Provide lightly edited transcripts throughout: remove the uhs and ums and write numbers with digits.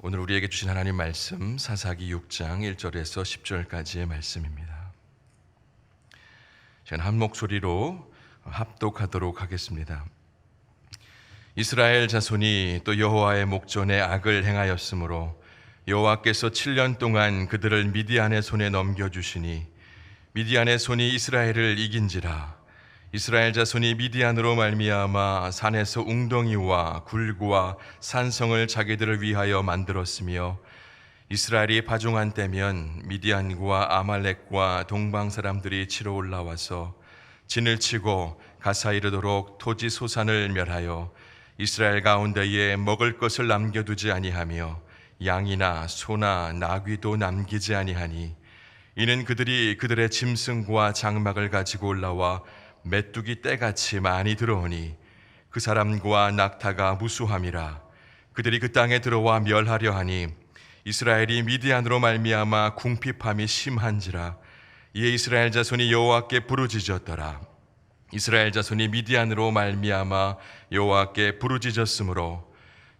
오늘 우리에게 주신 하나님 말씀 사사기 6장 1절에서 10절까지의 말씀입니다. 저는 한 목소리로 합독하도록 하겠습니다. 이스라엘 자손이 또 여호와의 목전에 악을 행하였으므로 여호와께서 7년 동안 그들을 미디안의 손에 넘겨주시니 미디안의 손이 이스라엘을 이긴지라. 이스라엘 자손이 미디안으로 말미암아 산에서 웅덩이와 굴과 산성을 자기들을 위하여 만들었으며 이스라엘이 파종한 때면 미디안과 아말렉과 동방 사람들이 치러 올라와서 진을 치고 가사 이르도록 토지 소산을 멸하여 이스라엘 가운데에 먹을 것을 남겨두지 아니하며 양이나 소나 나귀도 남기지 아니하니 이는 그들이 그들의 짐승과 장막을 가지고 올라와 메뚜기 떼같이 많이 들어오니 그 사람과 낙타가 무수함이라. 그들이 그 땅에 들어와 멸하려 하니 이스라엘이 미디안으로 말미암아 궁핍함이 심한지라. 이에 이스라엘 자손이 여호와께 부르짖었더라. 이스라엘 자손이 미디안으로 말미암아 여호와께 부르짖었으므로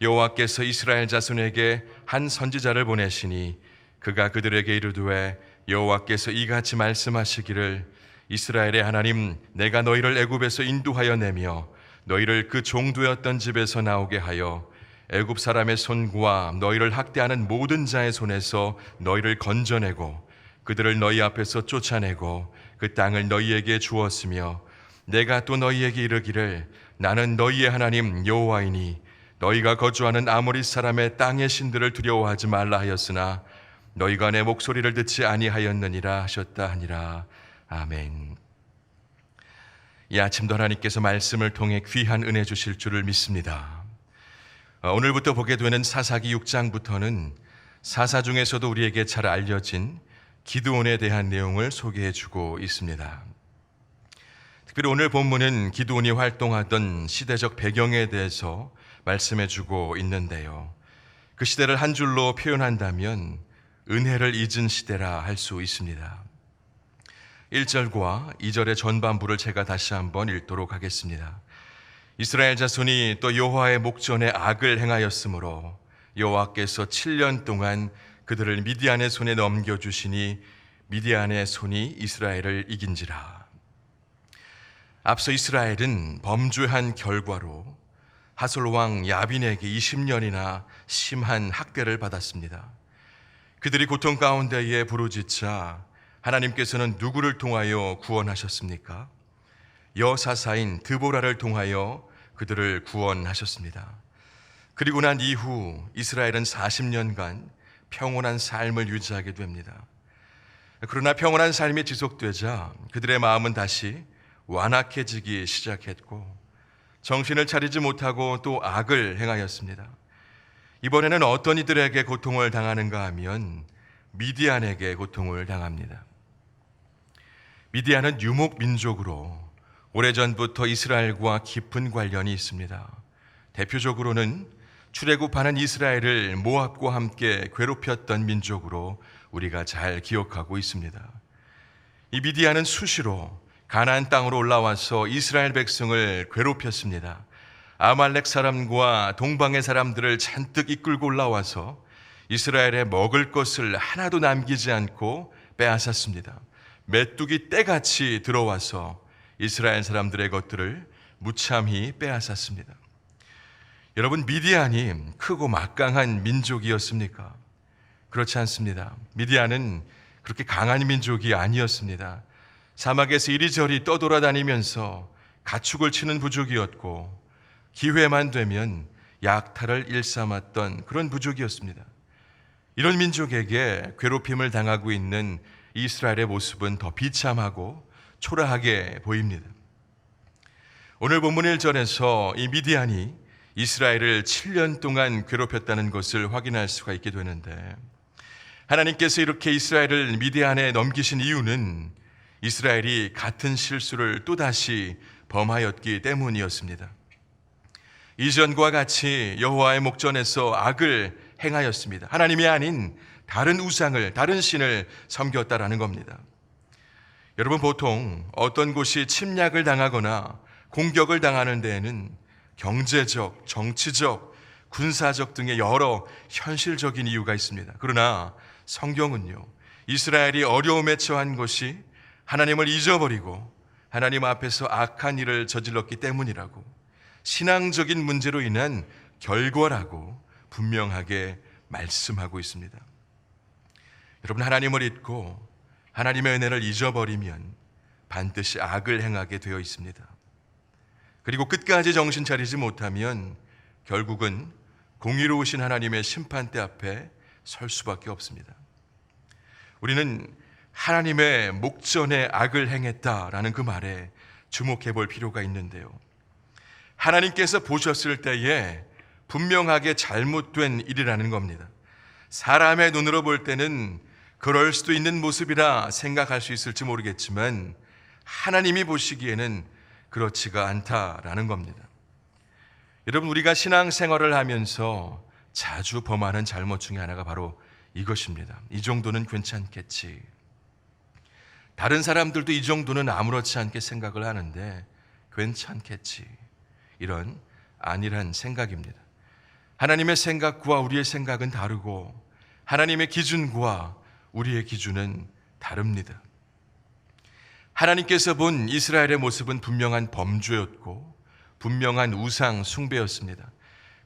여호와께서 이스라엘 자손에게 한 선지자를 보내시니 그가 그들에게 이르되 여호와께서 이같이 말씀하시기를 이스라엘의 하나님, 내가 너희를 애굽에서 인도하여 내며 너희를 그 종되었던 집에서 나오게 하여 애굽 사람의 손과 너희를 학대하는 모든 자의 손에서 너희를 건져내고 그들을 너희 앞에서 쫓아내고 그 땅을 너희에게 주었으며 내가 또 너희에게 이르기를 나는 너희의 하나님 여호와이니 너희가 거주하는 아모리 사람의 땅의 신들을 두려워하지 말라 하였으나 너희가 내 목소리를 듣지 아니하였느니라 하셨다 하니라. 아멘. 이 아침도 하나님께서 말씀을 통해 귀한 은혜 주실 줄을 믿습니다. 오늘부터 보게 되는 사사기 6장부터는 사사 중에서도 우리에게 잘 알려진 기드온에 대한 내용을 소개해 주고 있습니다. 특별히 오늘 본문은 기드온이 활동하던 시대적 배경에 대해서 말씀해 주고 있는데요. 그 시대를 한 줄로 표현한다면 은혜를 잊은 시대라 할 수 있습니다. 1절과 2절의 전반부를 제가 다시 한번 읽도록 하겠습니다. 이스라엘 자손이 또 여호와의 목전에 악을 행하였으므로 여호와께서 7년 동안 그들을 미디안의 손에 넘겨주시니 미디안의 손이 이스라엘을 이긴지라. 앞서 이스라엘은 범죄한 결과로 하솔왕 야빈에게 20년이나 심한 학대를 받았습니다. 그들이 고통 가운데에 부르짖자 하나님께서는 누구를 통하여 구원하셨습니까? 여사사인 드보라를 통하여 그들을 구원하셨습니다. 그리고 난 이후 이스라엘은 40년간 평온한 삶을 유지하게 됩니다. 그러나 평온한 삶이 지속되자 그들의 마음은 다시 완악해지기 시작했고 정신을 차리지 못하고 또 악을 행하였습니다. 이번에는 어떤 이들에게 고통을 당하는가 하면 미디안에게 고통을 당합니다. 미디안은 유목 민족으로 오래전부터 이스라엘과 깊은 관련이 있습니다. 대표적으로는 출애굽하는 이스라엘을 모압과 함께 괴롭혔던 민족으로 우리가 잘 기억하고 있습니다. 이 미디안은 수시로 가나안 땅으로 올라와서 이스라엘 백성을 괴롭혔습니다. 아말렉 사람과 동방의 사람들을 잔뜩 이끌고 올라와서 이스라엘에 먹을 것을 하나도 남기지 않고 빼앗았습니다. 메뚜기 떼같이 들어와서 이스라엘 사람들의 것들을 무참히 빼앗았습니다. 여러분, 미디안이 크고 막강한 민족이었습니까? 그렇지 않습니다. 미디안은 그렇게 강한 민족이 아니었습니다. 사막에서 이리저리 떠돌아다니면서 가축을 치는 부족이었고 기회만 되면 약탈을 일삼았던 그런 부족이었습니다. 이런 민족에게 괴롭힘을 당하고 있는 이스라엘의 모습은 더 비참하고 초라하게 보입니다. 오늘 본문 1절에서 이 미디안이 이스라엘을 7년 동안 괴롭혔다는 것을 확인할 수가 있게 되는데 하나님께서 이렇게 이스라엘을 미디안에 넘기신 이유는 이스라엘이 같은 실수를 또다시 범하였기 때문이었습니다. 이전과 같이 여호와의 목전에서 악을 행하였습니다. 하나님이 아닌 다른 우상을, 다른 신을 섬겼다라는 겁니다. 여러분, 보통 어떤 곳이 침략을 당하거나 공격을 당하는 데에는 경제적, 정치적, 군사적 등의 여러 현실적인 이유가 있습니다. 그러나 성경은요, 이스라엘이 어려움에 처한 것이 하나님을 잊어버리고 하나님 앞에서 악한 일을 저질렀기 때문이라고, 신앙적인 문제로 인한 결과라고 분명하게 말씀하고 있습니다. 여러분, 하나님을 잊고 하나님의 은혜를 잊어버리면 반드시 악을 행하게 되어 있습니다. 그리고 끝까지 정신 차리지 못하면 결국은 공의로우신 하나님의 심판대 앞에 설 수밖에 없습니다. 우리는 하나님의 목전에 악을 행했다라는 그 말에 주목해 볼 필요가 있는데요, 하나님께서 보셨을 때에 분명하게 잘못된 일이라는 겁니다. 사람의 눈으로 볼 때는 그럴 수도 있는 모습이라 생각할 수 있을지 모르겠지만 하나님이 보시기에는 그렇지가 않다라는 겁니다. 여러분, 우리가 신앙생활을 하면서 자주 범하는 잘못 중에 하나가 바로 이것입니다. 이 정도는 괜찮겠지. 다른 사람들도 이 정도는 아무렇지 않게 생각을 하는데 괜찮겠지. 이런 안일한 생각입니다. 하나님의 생각과 우리의 생각은 다르고 하나님의 기준과 우리의 기준은 다릅니다. 하나님께서 본 이스라엘의 모습은 분명한 범죄였고 분명한 우상 숭배였습니다.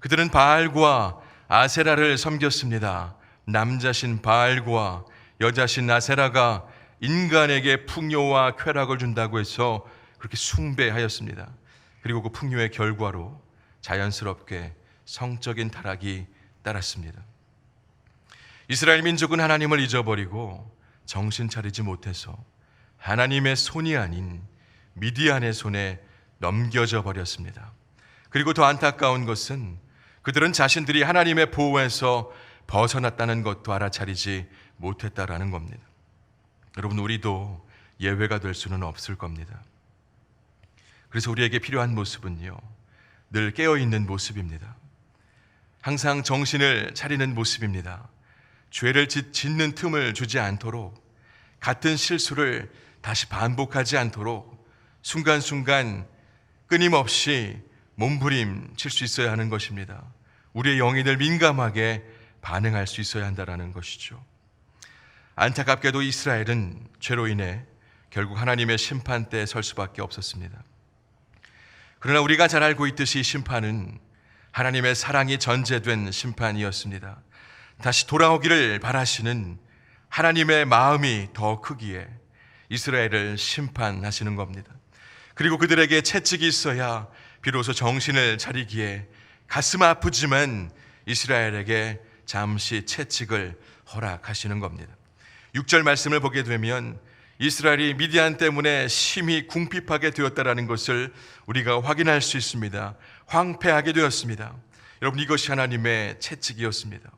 그들은 바알과 아세라를 섬겼습니다. 남자신 바알과 여자신 아세라가 인간에게 풍요와 쾌락을 준다고 해서 그렇게 숭배하였습니다. 그리고 그 풍요의 결과로 자연스럽게 성적인 타락이 따랐습니다. 이스라엘 민족은 하나님을 잊어버리고 정신 차리지 못해서 하나님의 손이 아닌 미디안의 손에 넘겨져 버렸습니다. 그리고 더 안타까운 것은 그들은 자신들이 하나님의 보호에서 벗어났다는 것도 알아차리지 못했다라는 겁니다. 여러분, 우리도 예외가 될 수는 없을 겁니다. 그래서 우리에게 필요한 모습은요, 늘 깨어있는 모습입니다. 항상 정신을 차리는 모습입니다. 죄를 짓는 틈을 주지 않도록, 같은 실수를 다시 반복하지 않도록 순간순간 끊임없이 몸부림칠 수 있어야 하는 것입니다. 우리의 영이 늘 민감하게 반응할 수 있어야 한다는 것이죠. 안타깝게도 이스라엘은 죄로 인해 결국 하나님의 심판대에 설 수밖에 없었습니다. 그러나 우리가 잘 알고 있듯이 심판은 하나님의 사랑이 전제된 심판이었습니다. 다시 돌아오기를 바라시는 하나님의 마음이 더 크기에 이스라엘을 심판하시는 겁니다. 그리고 그들에게 채찍이 있어야 비로소 정신을 차리기에 가슴 아프지만 이스라엘에게 잠시 채찍을 허락하시는 겁니다. 6절 말씀을 보게 되면 이스라엘이 미디안 때문에 심히 궁핍하게 되었다는 것을 우리가 확인할 수 있습니다. 황폐하게 되었습니다. 여러분, 이것이 하나님의 채찍이었습니다.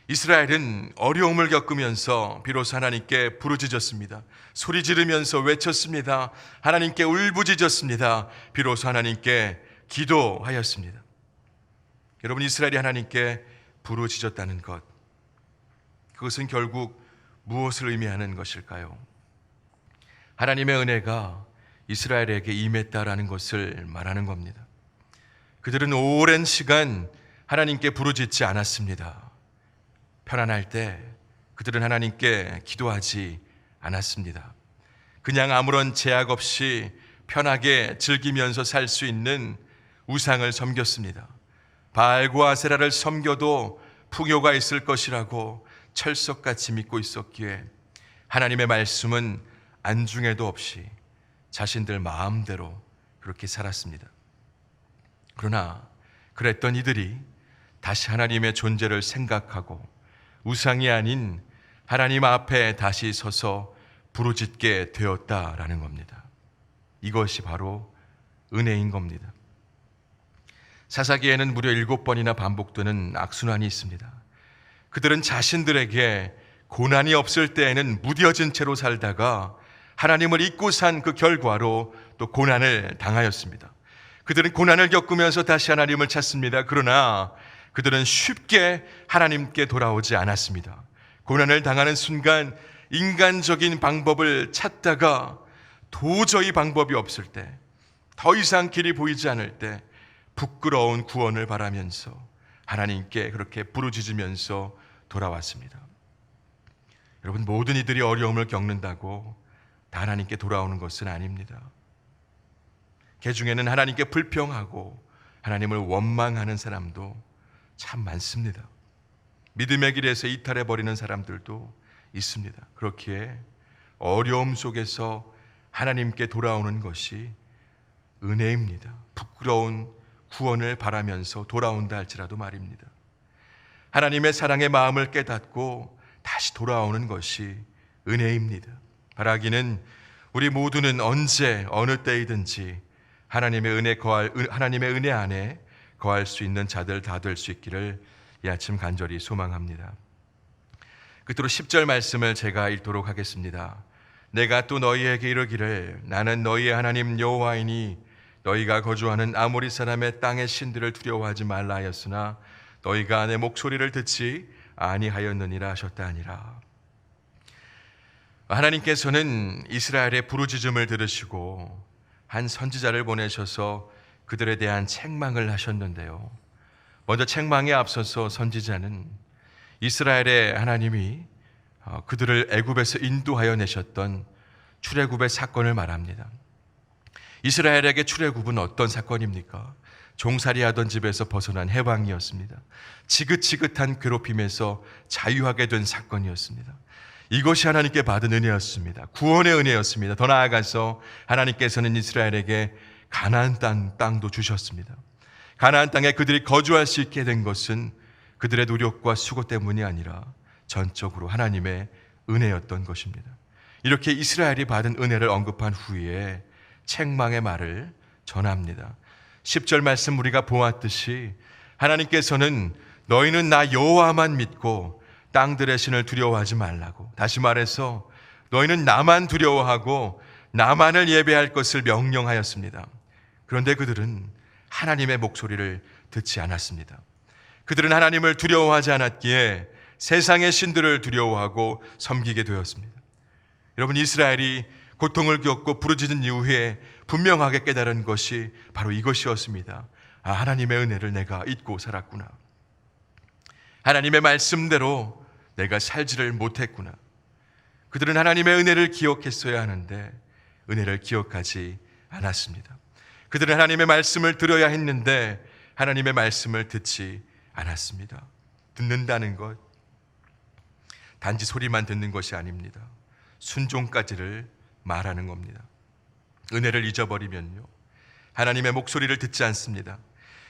이스라엘은 어려움을 겪으면서 비로소 하나님께 부르짖었습니다. 소리 지르면서 외쳤습니다. 하나님께 울부짖었습니다. 비로소 하나님께 기도하였습니다. 여러분, 이스라엘이 하나님께 부르짖었다는 것, 그것은 결국 무엇을 의미하는 것일까요? 하나님의 은혜가 이스라엘에게 임했다라는 것을 말하는 겁니다. 그들은 오랜 시간 하나님께 부르짖지 않았습니다. 편안할 때 그들은 하나님께 기도하지 않았습니다. 그냥 아무런 제약 없이 편하게 즐기면서 살 수 있는 우상을 섬겼습니다. 바알과 아세라를 섬겨도 풍요가 있을 것이라고 철석같이 믿고 있었기에 하나님의 말씀은 안중에도 없이 자신들 마음대로 그렇게 살았습니다. 그러나 그랬던 이들이 다시 하나님의 존재를 생각하고 우상이 아닌 하나님 앞에 다시 서서 부르짖게 되었다라는 겁니다. 이것이 바로 은혜인 겁니다. 사사기에는 무려 7번이나 반복되는 악순환이 있습니다. 그들은 자신들에게 고난이 없을 때에는 무뎌진 채로 살다가 하나님을 잊고 산 그 결과로 또 고난을 당하였습니다. 그들은 고난을 겪으면서 다시 하나님을 찾습니다. 그러나 그들은 쉽게 하나님께 돌아오지 않았습니다. 고난을 당하는 순간 인간적인 방법을 찾다가 도저히 방법이 없을 때, 더 이상 길이 보이지 않을 때 부끄러운 구원을 바라면서 하나님께 그렇게 부르짖으면서 돌아왔습니다. 여러분, 모든 이들이 어려움을 겪는다고 다 하나님께 돌아오는 것은 아닙니다. 그 중에는 하나님께 불평하고 하나님을 원망하는 사람도 참 많습니다. 믿음의 길에서 이탈해버리는 사람들도 있습니다. 그렇기에 어려움 속에서 하나님께 돌아오는 것이 은혜입니다. 부끄러운 구원을 바라면서 돌아온다 할지라도 말입니다. 하나님의 사랑의 마음을 깨닫고 다시 돌아오는 것이 은혜입니다. 바라기는 우리 모두는 언제 어느 때이든지 하나님의 은혜 안에 거할 수 있는 자들 다 될 수 있기를 이 아침 간절히 소망합니다. 끝으로 10절 말씀을 제가 읽도록 하겠습니다. 내가 또 너희에게 이르기를 나는 너희의 하나님 여호와이니 너희가 거주하는 아모리 사람의 땅의 신들을 두려워하지 말라 하였으나 너희가 내 목소리를 듣지 아니하였느니라 하셨다 하니라. 하나님께서는 이스라엘의 부르짖음을 들으시고 한 선지자를 보내셔서 그들에 대한 책망을 하셨는데요. 먼저 책망에 앞서서 선지자는 이스라엘의 하나님이 그들을 애굽에서 인도하여 내셨던 출애굽의 사건을 말합니다. 이스라엘에게 출애굽은 어떤 사건입니까? 종살이하던 집에서 벗어난 해방이었습니다. 지긋지긋한 괴롭힘에서 자유하게 된 사건이었습니다. 이것이 하나님께 받은 은혜였습니다. 구원의 은혜였습니다. 더 나아가서 하나님께서는 이스라엘에게 가나안 땅도 주셨습니다. 가나안 땅에 그들이 거주할 수 있게 된 것은 그들의 노력과 수고 때문이 아니라 전적으로 하나님의 은혜였던 것입니다. 이렇게 이스라엘이 받은 은혜를 언급한 후에 책망의 말을 전합니다. 10절 말씀 우리가 보았듯이 하나님께서는 너희는 나 여호와만 믿고 땅들의 신을 두려워하지 말라고, 다시 말해서 너희는 나만 두려워하고 나만을 예배할 것을 명령하였습니다. 그런데 그들은 하나님의 목소리를 듣지 않았습니다. 그들은 하나님을 두려워하지 않았기에 세상의 신들을 두려워하고 섬기게 되었습니다. 여러분, 이스라엘이 고통을 겪고 부르짖은 이후에 분명하게 깨달은 것이 바로 이것이었습니다. 아, 하나님의 은혜를 내가 잊고 살았구나. 하나님의 말씀대로 내가 살지를 못했구나. 그들은 하나님의 은혜를 기억했어야 하는데 은혜를 기억하지 않았습니다. 그들은 하나님의 말씀을 들어야 했는데 하나님의 말씀을 듣지 않았습니다. 듣는다는 것, 단지 소리만 듣는 것이 아닙니다. 순종까지를 말하는 겁니다. 은혜를 잊어버리면요, 하나님의 목소리를 듣지 않습니다.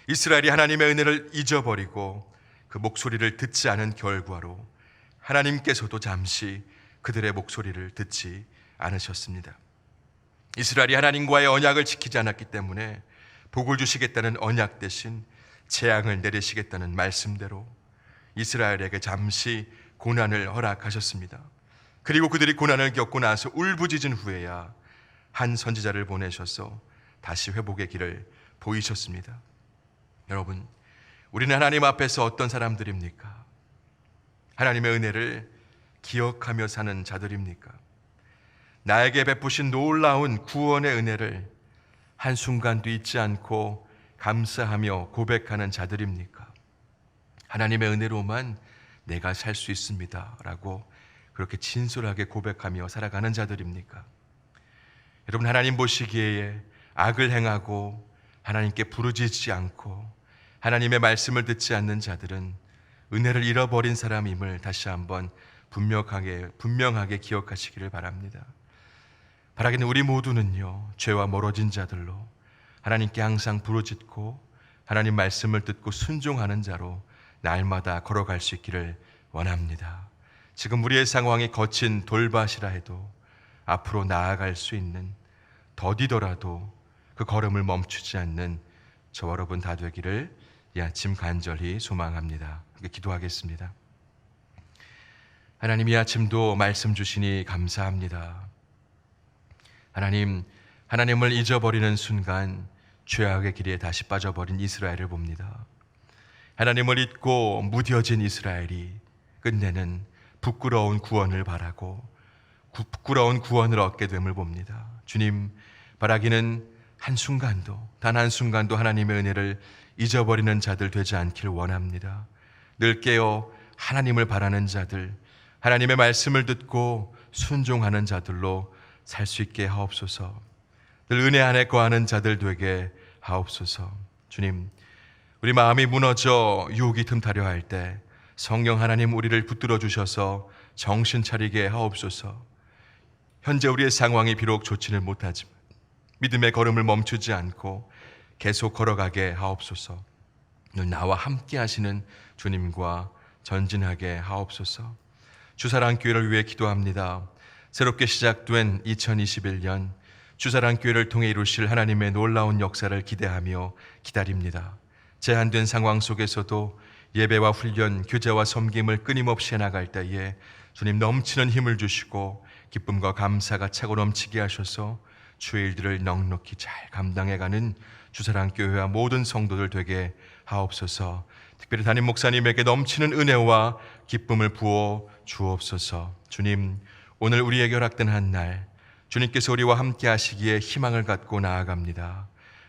이스라엘이 하나님의 은혜를 잊어버리고 그 목소리를 듣지 않은 결과로 하나님께서도 잠시 그들의 목소리를 듣지 않으셨습니다. 이스라엘이 하나님과의 언약을 지키지 않았기 때문에 복을 주시겠다는 언약 대신 재앙을 내리시겠다는 말씀대로 이스라엘에게 잠시 고난을 허락하셨습니다. 그리고 그들이 고난을 겪고 나서 울부짖은 후에야 한 선지자를 보내셔서 다시 회복의 길을 보이셨습니다. 여러분, 우리는 하나님 앞에서 어떤 사람들입니까? 하나님의 은혜를 기억하며 사는 자들입니까? 나에게 베푸신 놀라운 구원의 은혜를 한순간도 잊지 않고 감사하며 고백하는 자들입니까? 하나님의 은혜로만 내가 살 수 있습니다 라고 그렇게 진솔하게 고백하며 살아가는 자들입니까? 여러분, 하나님 보시기에 악을 행하고 하나님께 부르짖지 않고 하나님의 말씀을 듣지 않는 자들은 은혜를 잃어버린 사람임을 다시 한번 분명하게 기억하시기를 바랍니다. 바라기는 우리 모두는요, 죄와 멀어진 자들로 하나님께 항상 부르짖고 하나님 말씀을 듣고 순종하는 자로 날마다 걸어갈 수 있기를 원합니다. 지금 우리의 상황이 거친 돌밭이라 해도 앞으로 나아갈 수 있는, 더디더라도 그 걸음을 멈추지 않는 저와 여러분 다 되기를 이 아침 간절히 소망합니다. 기도하겠습니다. 하나님, 이 아침도 말씀 주시니 감사합니다. 하나님을 잊어버리는 순간 죄악의 길에 다시 빠져버린 이스라엘을 봅니다. 하나님을 잊고 무뎌진 이스라엘이 끝내는 부끄러운 구원을 바라고 부끄러운 구원을 얻게 됨을 봅니다. 주님, 바라기는 한순간도, 단 한순간도 하나님의 은혜를 잊어버리는 자들 되지 않길 원합니다. 늘 깨어 하나님을 바라는 자들, 하나님의 말씀을 듣고 순종하는 자들로 살 수 있게 하옵소서. 늘 은혜 안에 거하는 자들 되게 하옵소서. 주님, 우리 마음이 무너져 유혹이 틈타려 할 때 성령 하나님 우리를 붙들어 주셔서 정신 차리게 하옵소서. 현재 우리의 상황이 비록 좋지는 못하지만 믿음의 걸음을 멈추지 않고 계속 걸어가게 하옵소서. 늘 나와 함께 하시는 주님과 전진하게 하옵소서. 주사랑교회를 위해 기도합니다. 새롭게 시작된 2021년 주사랑교회를 통해 이루실 하나님의 놀라운 역사를 기대하며 기다립니다. 제한된 상황 속에서도 예배와 훈련, 교제와 섬김을 끊임없이 해나갈 때에 주님 넘치는 힘을 주시고 기쁨과 감사가 차고 넘치게 하셔서 주의 일들을 넉넉히 잘 감당해가는 주사랑교회와 모든 성도들 되게 하옵소서. 특별히 담임 목사님에게 넘치는 은혜와 기쁨을 부어 주옵소서. 주님, 오늘 우리에게 허락된 한 날 주님께서 우리와 함께 하시기에 희망을 갖고 나아갑니다.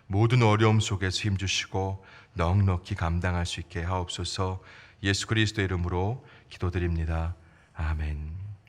모든 어려움 속에서 힘주시고 넉넉히 감당할 수 있게 하옵소서. 예수 그리스도의 이름으로 기도드립니다. 아멘.